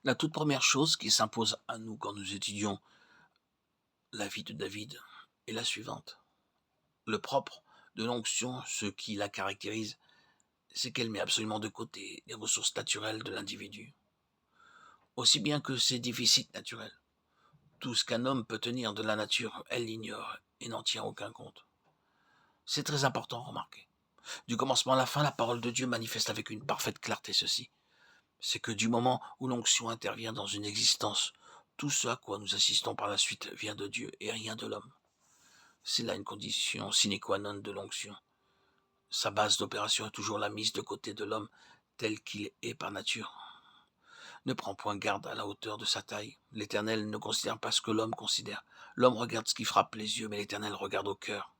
La toute première chose qui s'impose à nous quand nous étudions la vie de David est la suivante. Le propre de l'onction, ce qui la caractérise, c'est qu'elle met absolument de côté les ressources naturelles de l'individu, aussi bien que ses déficits naturels. Tout ce qu'un homme peut tenir de la nature, elle l'ignore et n'en tient aucun compte. C'est très important, remarquez. Du commencement à la fin, la parole de Dieu manifeste avec une parfaite clarté ceci. C'est que du moment où l'onction intervient dans une existence, tout ce à quoi nous assistons par la suite vient de Dieu et rien de l'homme. C'est là une condition sine qua non de l'onction. Sa base d'opération est toujours la mise de côté de l'homme tel qu'il est par nature. Ne prend point garde à la hauteur de sa taille. L'Éternel ne considère pas ce que l'homme considère. L'homme regarde ce qui frappe les yeux, mais l'Éternel regarde au cœur.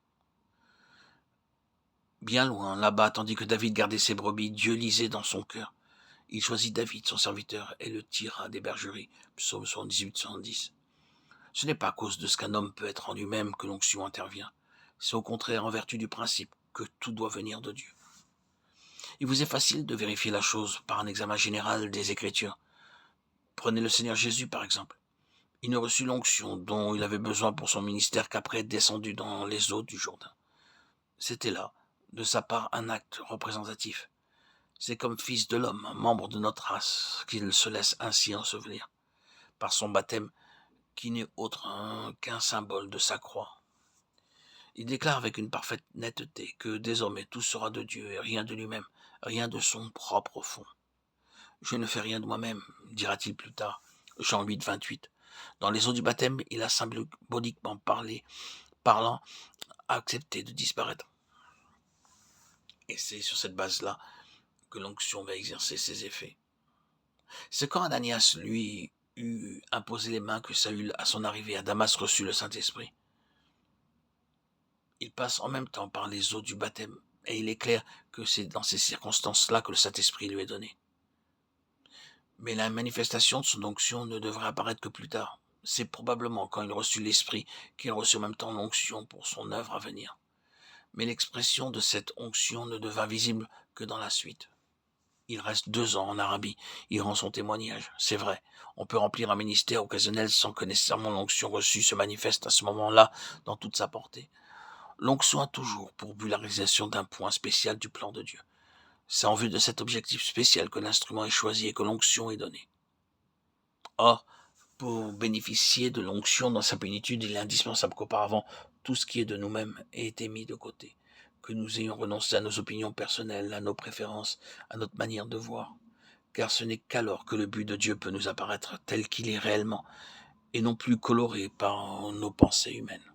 Bien loin, là-bas, tandis que David gardait ses brebis, Dieu lisait dans son cœur. Il choisit David, son serviteur, et le tira des bergeries. Psaume 78-70. Ce n'est pas à cause de ce qu'un homme peut être en lui-même que l'onction intervient. C'est au contraire en vertu du principe que tout doit venir de Dieu. Il vous est facile de vérifier la chose par un examen général des Écritures. Prenez le Seigneur Jésus, par exemple. Il ne reçut l'onction dont il avait besoin pour son ministère qu'après être descendu dans les eaux du Jourdain. C'était là, de sa part, un acte représentatif. C'est comme fils de l'homme, membre de notre race, qu'il se laisse ainsi ensevelir, par son baptême qui n'est autre qu'un symbole de sa croix. Il déclare avec une parfaite netteté que désormais tout sera de Dieu et rien de lui-même, rien de son propre fond. Je ne fais rien de moi-même, dira-t-il plus tard. Jean 8, 28. Dans les eaux du baptême, il a symboliquement parlant, accepté de disparaître. Et c'est sur cette base-là que l'onction va exercer ses effets. C'est quand Ananias, lui, eut imposé les mains que Saül, à son arrivée à Damas, reçut le Saint-Esprit. Il passe en même temps par les eaux du baptême, et il est clair que c'est dans ces circonstances-là que le Saint-Esprit lui est donné. Mais la manifestation de son onction ne devrait apparaître que plus tard. C'est probablement quand il reçut l'Esprit qu'il reçut en même temps l'onction pour son œuvre à venir. Mais l'expression de cette onction ne devint visible que dans la suite. Il reste 2 ans en Arabie, il rend son témoignage, c'est vrai. On peut remplir un ministère occasionnel sans que nécessairement l'onction reçue se manifeste à ce moment-là dans toute sa portée. L'onction a toujours pour but la réalisation d'un point spécial du plan de Dieu. C'est en vue de cet objectif spécial que l'instrument est choisi et que l'onction est donnée. Or, pour bénéficier de l'onction dans sa plénitude, il est indispensable qu'auparavant, tout ce qui est de nous-mêmes ait été mis de côté, que nous ayons renoncé à nos opinions personnelles, à nos préférences, à notre manière de voir, car ce n'est qu'alors que le but de Dieu peut nous apparaître tel qu'il est réellement, et non plus coloré par nos pensées humaines.